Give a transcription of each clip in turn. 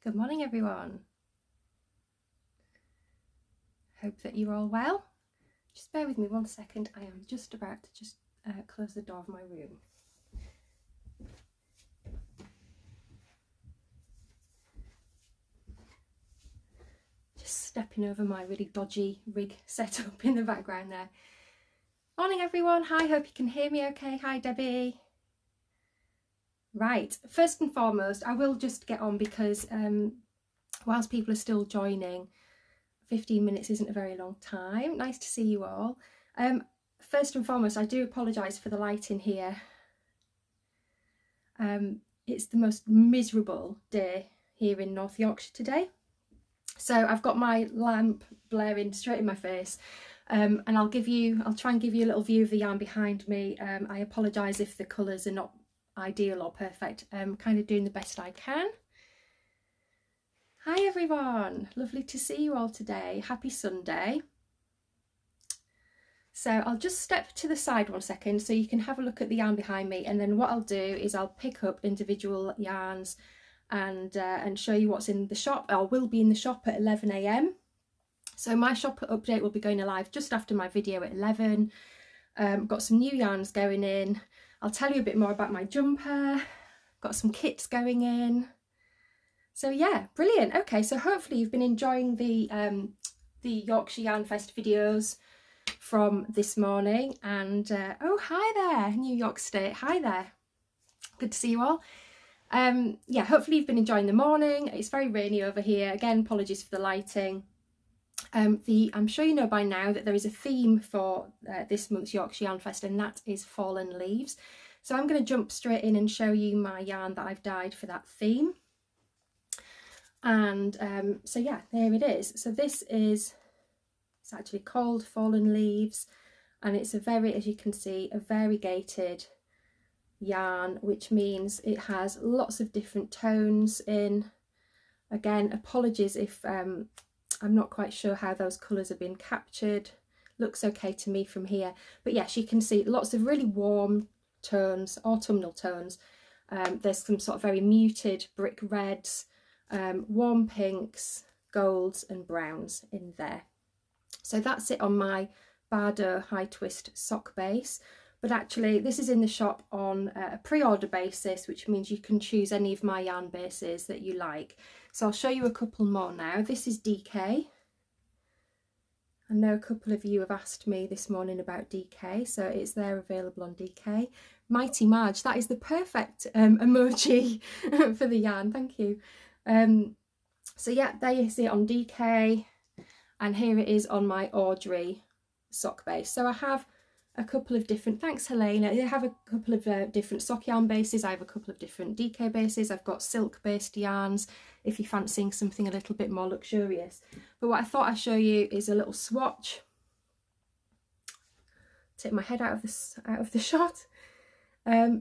Good morning, everyone. Hope that you're all well. Just bear with me 1 second. I am just about to close the door of my room. Just stepping over my really dodgy rig setup in the background there. Morning, everyone. Hi, hope you can hear me okay. Hi, Debbie. Right, first and foremost, I will just get on because whilst people are still joining, 15 minutes isn't a very long time. Nice to see you all. First and foremost, I do apologise for the lighting here. It's the most miserable day here in North Yorkshire today. So I've got my lamp blaring straight in my face, and I'll try and give you a little view of the yarn behind me. I apologise if the colours are not ideal or perfect. I'm kind of doing the best I can. Hi everyone, lovely to see you all today. Happy Sunday. So I'll just step to the side 1 second so you can have a look at the yarn behind me, and then what I'll do is I'll pick up individual yarns and show you what's in the shop, or will be in the shop at 11 AM. So my shop update will be going live just after my video at 11. Got some new yarns going in. I'll tell you a bit more about my jumper. Got some kits going in. So yeah, brilliant. Okay, so hopefully you've been enjoying the Yorkshire Yarn Fest videos from this morning. And oh, hi there, New York State. Hi there. Good to see you all. Yeah, hopefully you've been enjoying the morning. It's very rainy over here. Again, apologies for the lighting. I'm sure you know by now that there is a theme for this month's Yorkshire Yarn Fest, and that is fallen leaves. So I'm going to jump straight in and show you my yarn that I've dyed for that theme. And so yeah, there it is. So it's actually called Fallen Leaves, and it's as you can see, a variegated yarn, which means it has lots of different tones in. Again, apologies if I'm not quite sure how those colours have been captured. Looks okay to me from here, but yes, you can see lots of really warm tones, autumnal tones. There's some sort of very muted brick reds, warm pinks, golds and browns in there. So that's it on my Bardo high twist sock base. But actually this is in the shop on a pre-order basis, which means you can choose any of my yarn bases that you like. So I'll show you a couple more now. This is DK. I know a couple of you have asked me this morning about DK, so it's there available on DK. Mighty Marge, that is the perfect emoji for the yarn, thank you. So yeah, there you see it on DK, and here it is on my Audrey sock base. So I have a couple of different, thanks Helena, I have a couple of different sock yarn bases. I have a couple of different DK bases. I've got silk based yarns if you're fancying something a little bit more luxurious. But what I thought I'd show you is a little swatch. Take my head out of the shot,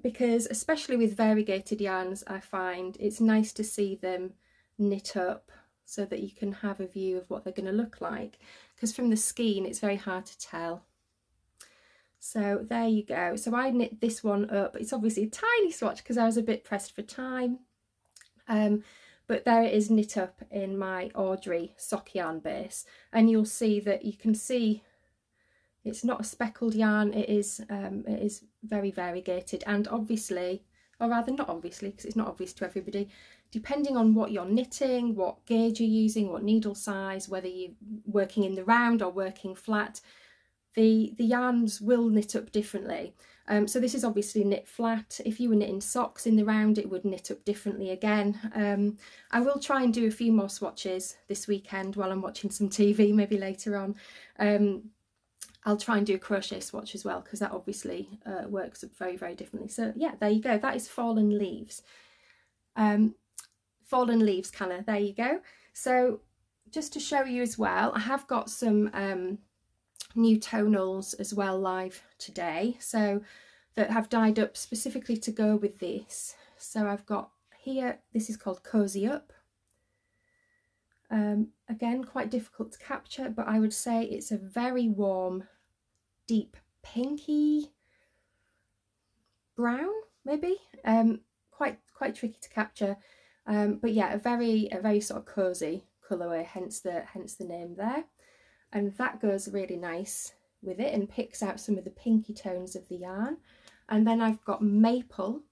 because especially with variegated yarns, I find it's nice to see them knit up so that you can have a view of what they're going to look like, because from the skein it's very hard to tell. So there you go. So I knit this one up. It's obviously a tiny swatch because I was a bit pressed for time, but there it is knit up in my Audrey sock yarn base, and you'll see that you can see it's not a speckled yarn. It is very variegated, and obviously, or rather not obviously, because it's not obvious to everybody, depending on what you're knitting, what gauge you're using, what needle size, whether you're working in the round or working flat, the yarns will knit up differently. So this is obviously knit flat. If you were knitting socks in the round, it would knit up differently again. I will try and do a few more swatches this weekend while I'm watching some TV, maybe later on. I'll try and do a crochet swatch as well, because that obviously works up very, very differently. So yeah, there you go. That is Fallen Leaves. Fallen Leaves colour, there you go. So just to show you as well, I have got some new tonals as well live today, so that have dyed up specifically to go with this. So I've got here, this is called Cozy Up. Again, quite difficult to capture, but I would say it's a very warm, deep pinky brown, maybe. Quite tricky to capture. But yeah, a very sort of cozy colourway, hence the name there. And that goes really nice with it and picks out some of the pinky tones of the yarn. And then I've got maple.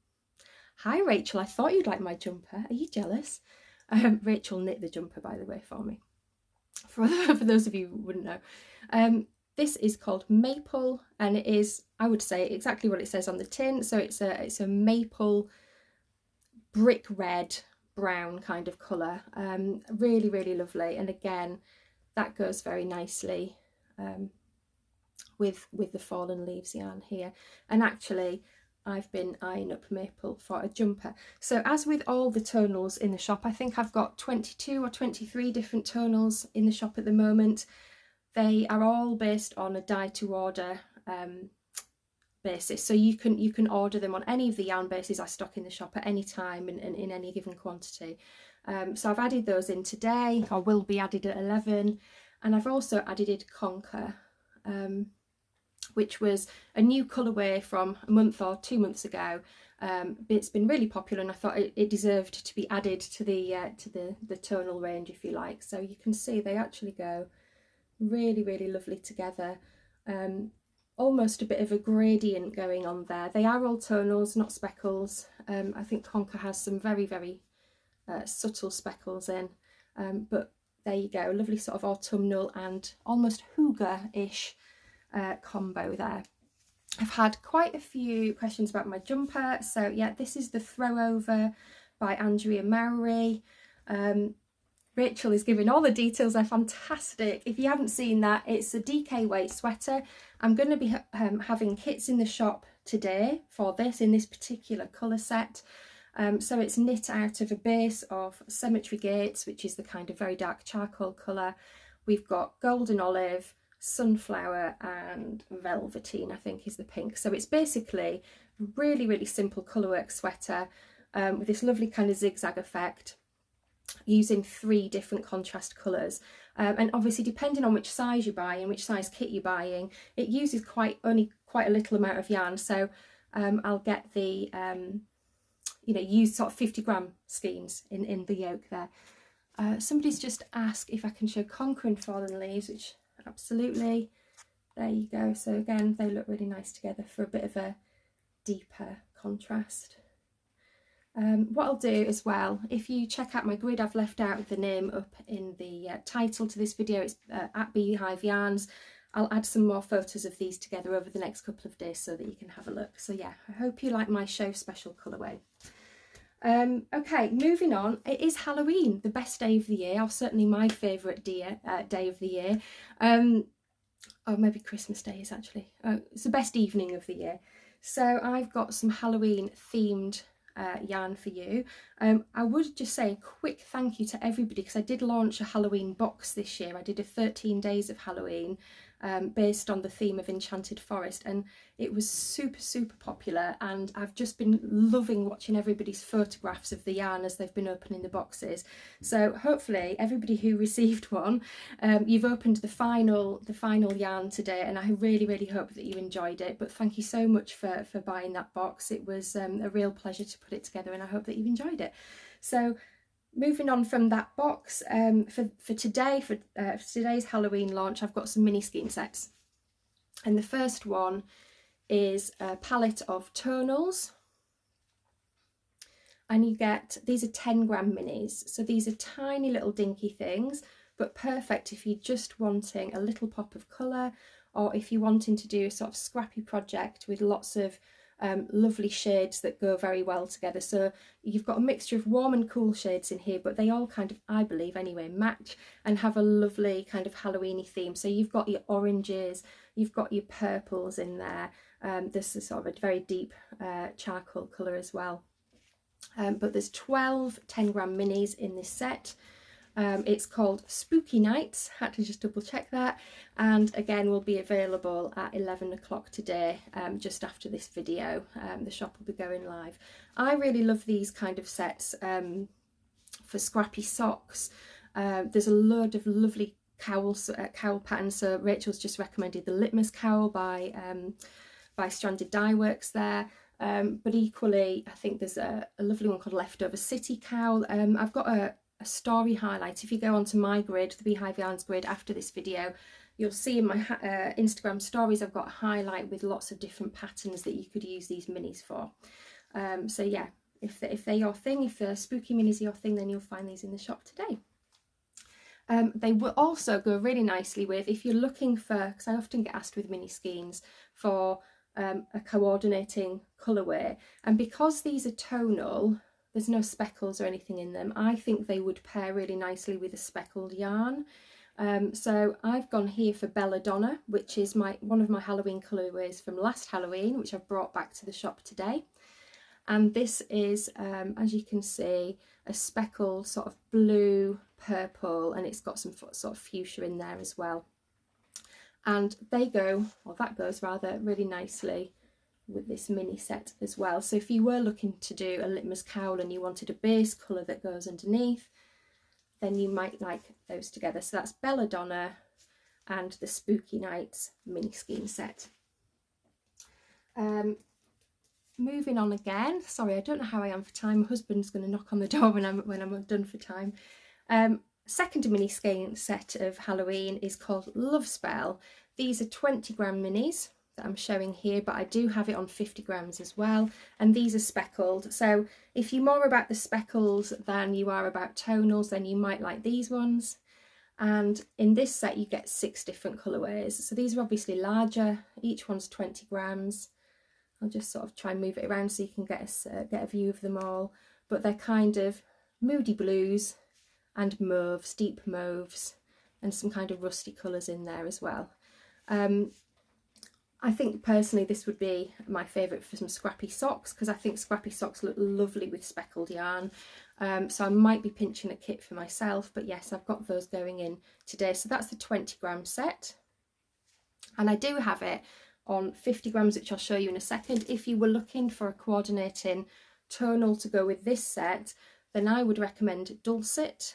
Hi Rachel, I thought you'd like my jumper. Are you jealous? Rachel knit the jumper, by the way, for me. For those of you who wouldn't know. This is called maple, and it is, I would say, exactly what it says on the tin. So it's a maple brick red brown kind of colour. Really, really lovely. And again, that goes very nicely with the fallen leaves yarn here. And actually, I've been eyeing up maple for a jumper. So as with all the tonals in the shop, I think I've got 22 or 23 different tonals in the shop at the moment. They are all based on a dye to order basis, so you can order them on any of the yarn bases I stock in the shop at any time and in any given quantity. So I've added those in today, or will be added at 11, and I've also added Conquer, which was a new colourway from a month or 2 months ago. It's been really popular, and I thought it deserved to be added to the tonal range, if you like. So you can see they actually go really, really lovely together. Almost a bit of a gradient going on there. They are all tonals, not speckles. I think Conquer has some very, very subtle speckles in, but there you go, lovely sort of autumnal and almost hygge-ish combo there. I've had quite a few questions about my jumper. So yeah, this is the Throwover by Andrea Mowry. Rachel is giving all the details, they're fantastic. If you haven't seen that, it's a DK weight sweater. I'm going to be having kits in the shop today for this, in this particular colour set. So it's knit out of a base of Cemetery Gates, which is the kind of very dark charcoal colour. We've got golden olive, sunflower and velveteen, I think is the pink. So it's basically a really, really simple colourwork sweater with this lovely kind of zigzag effect, using 3 different contrast colours, and obviously depending on which size you're buying, which size kit you're buying, it uses only quite a little amount of yarn. So I'll get the use sort of 50-gram skeins in the yoke there. Somebody's just asked if I can show Conquer and Fallen Leaves, which absolutely, there you go. So again, they look really nice together for a bit of a deeper contrast. What I'll do as well, if you check out my grid, I've left out the name up in the title to this video. It's at Beehive Yarns. I'll add some more photos of these together over the next couple of days so that you can have a look. So yeah, I hope you like my show special colourway. Okay, moving on. It is Halloween, the best day of the year, or certainly my favourite day of the year. Or maybe Christmas Day is actually. It's the best evening of the year. So I've got some Halloween themed yarn for you. I would just say a quick thank you to everybody, because I did launch a Halloween box this year. I did a 13 days of Halloween based on the theme of Enchanted Forest, and it was super popular, and I've just been loving watching everybody's photographs of the yarn as they've been opening the boxes. So hopefully everybody who received one, you've opened the final yarn today, and I really hope that you enjoyed it. But thank you so much for buying that box. It was a real pleasure to put it together, and I hope that you've enjoyed it. So moving on from that box, for today's Halloween launch, I've got some mini skein sets, and the first one is a palette of tonals, and you get, these are 10-gram minis, so these are tiny little dinky things, but perfect if you're just wanting a little pop of colour, or if you're wanting to do a sort of scrappy project with lots of lovely shades that go very well together. So you've got a mixture of warm and cool shades in here, but they all kind of, I believe anyway, match and have a lovely kind of Halloweeny theme. So you've got your oranges, you've got your purples in there. This is sort of a very deep charcoal colour as well. But there's 12 10-gram minis in this set. It's called Spooky Nights, had to just double check that, and again will be available at 11 o'clock today, just after this video. The shop will be going live. I really love these kind of sets for scrappy socks. There's a load of lovely cowl patterns, so Rachel's just recommended the Litmus cowl by Stranded Dye Works there. but equally I think there's a lovely one called Leftover City Cow. I've got a story highlight. If you go onto my grid, the Beehive Yarns grid, after this video, you'll see in my Instagram stories I've got a highlight with lots of different patterns that you could use these minis for. So yeah, if they're your thing, if spooky minis are your thing, then you'll find these in the shop today. They will also go really nicely with, if you're looking for, because I often get asked with mini skeins for a coordinating colourway, and because these are tonal, there's no speckles or anything in them, I think they would pair really nicely with a speckled yarn. So I've gone here for Belladonna, which is one of my Halloween colourways from last Halloween, which I've brought back to the shop today. And this is, as you can see, a speckled sort of blue, purple, and it's got some sort of fuchsia in there as well. And they go, or that goes rather, really nicely with this mini set as well. So if you were looking to do a litmus cowl and you wanted a base colour that goes underneath, then you might like those together. So that's Belladonna and the Spooky Nights mini skein set. Moving on again. Sorry, I don't know how I am for time. My husband's going to knock on the door when I'm done for time. Second mini skein set of Halloween is called Love Spell. These are 20 gram minis that I'm showing here, but I do have it on 50 grams as well, and these are speckled. So if you're more about the speckles than you are about tonals, then you might like these ones. And in this set you get 6 different colourways. So these are obviously larger, each one's 20 grams. I'll just sort of try and move it around so you can get a view of them all, but they're kind of moody blues and mauves, deep mauves, and some kind of rusty colours in there as well. I think personally this would be my favourite for some scrappy socks, because I think scrappy socks look lovely with speckled yarn. So I might be pinching a kit for myself, but yes, I've got those going in today. So that's the 20 gram set, and I do have it on 50 grams, which I'll show you in a second. If you were looking for a coordinating tonal to go with this set, then I would recommend Dulcet,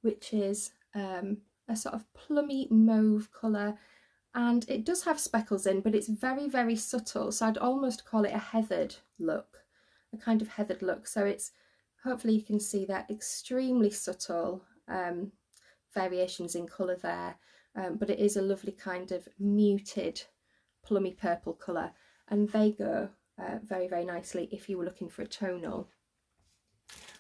which is a sort of plummy mauve colour, and it does have speckles in, but it's very, very subtle. So I'd almost call it a heathered look, a kind of heathered look. So it's, hopefully you can see that extremely subtle variations in colour there. But it is a lovely kind of muted plummy purple colour, and they go very, very nicely if you were looking for a tonal.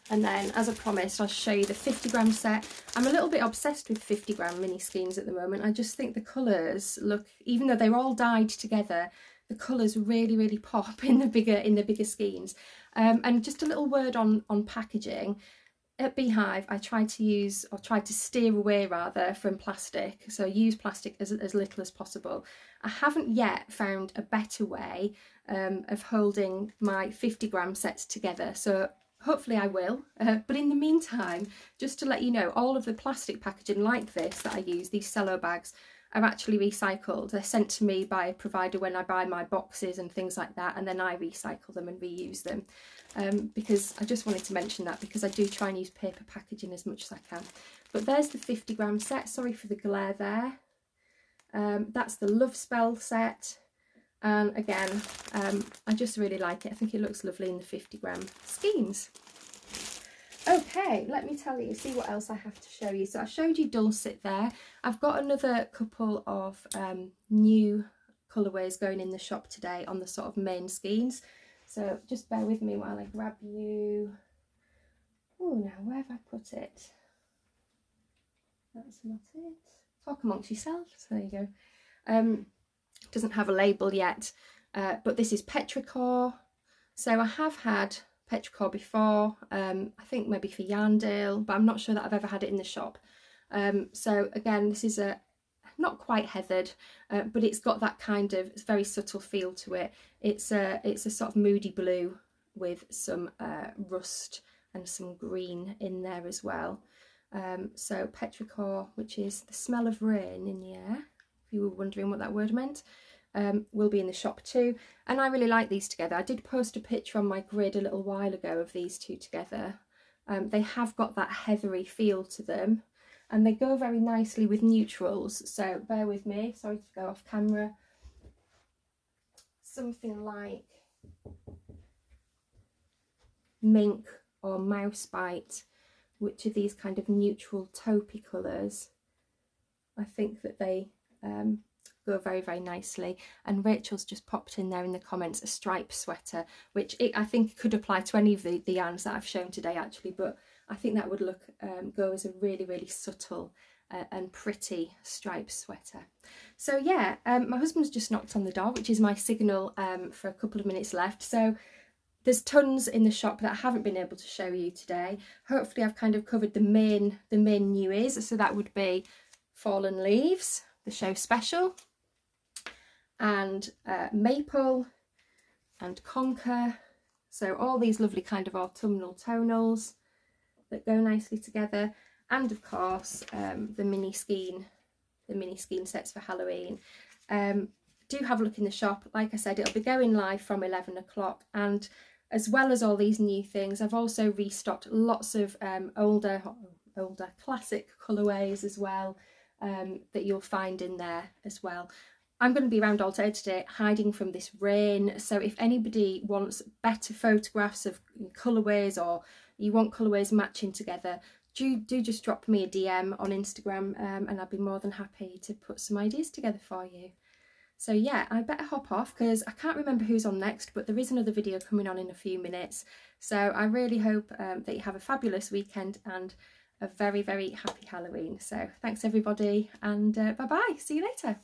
And then, as I promised, I'll show you the 50 gram set. I'm a little bit obsessed with 50 gram mini skeins at the moment. I just think the colours look, even though they're all dyed together, the colours really, really pop in the bigger skeins. And just a little word on packaging. At Beehive, I tried to steer away rather from plastic, so use plastic as little as possible. I haven't yet found a better way of holding my 50 gram sets together, so hopefully I will. But in the meantime, just to let you know, all of the plastic packaging like this that I use, these cello bags, are actually recycled. They're sent to me by a provider when I buy my boxes and things like that, and then I recycle them and reuse them. Because I just wanted to mention that, because I do try and use paper packaging as much as I can. But there's the 50 gram set. Sorry for the glare there. That's the Love Spell set, and again, I just really like it. I think it looks lovely in the 50 gram skeins. Okay, let me tell you, see what else I have to show you. So I showed you Dulcet there. I've got another couple of new colourways going in the shop today on the sort of main skeins. So just bear with me while I grab you. Oh, now where have I put it? That's not it. Talk amongst yourselves. There you go. Doesn't have a label yet, but this is Petrichor. So I have had Petrichor before, I think maybe for Yarndale, but I'm not sure that I've ever had it in the shop. So again, this is a not quite heathered, but it's got that kind of very subtle feel to it. It's a sort of moody blue with some rust and some green in there as well. So Petrichor, which is the smell of rain in the air, if you were wondering what that word meant, will be in the shop too. And I really like these together. I did post a picture on my grid a little while ago of these two together. They have got that heathery feel to them, and they go very nicely with neutrals. So bear with me, sorry to go off camera. something like mink or mouse bite, which are these kind of neutral taupey colours, I think that they go very, very nicely. And Rachel's just popped in there in the comments a striped sweater, which I think could apply to any of the yarns that I've shown today actually, but I think that would look go as a really, really subtle and pretty striped sweater. So yeah, my husband's just knocked on the door, which is my signal for a couple of minutes left. So there's tons in the shop that I haven't been able to show you today. Hopefully I've kind of covered the main newies. So that would be Fallen Leaves, the show special, and Maple and Conquer. So all these lovely kind of autumnal tonals that go nicely together, and of course the mini skein sets for Halloween. Do have a look in the shop. Like I said, it'll be going live from 11 o'clock, and as well as all these new things, I've also restocked lots of older classic colourways as well, that you'll find in there as well. I'm going to be around all day today hiding from this rain, so if anybody wants better photographs of colourways, or you want colourways matching together, do just drop me a DM on Instagram, and I'll be more than happy to put some ideas together for you. So yeah, I better hop off because I can't remember who's on next, but there is another video coming on in a few minutes. So I really hope that you have a fabulous weekend and a very, very happy Halloween. So thanks everybody, and bye bye, see you later.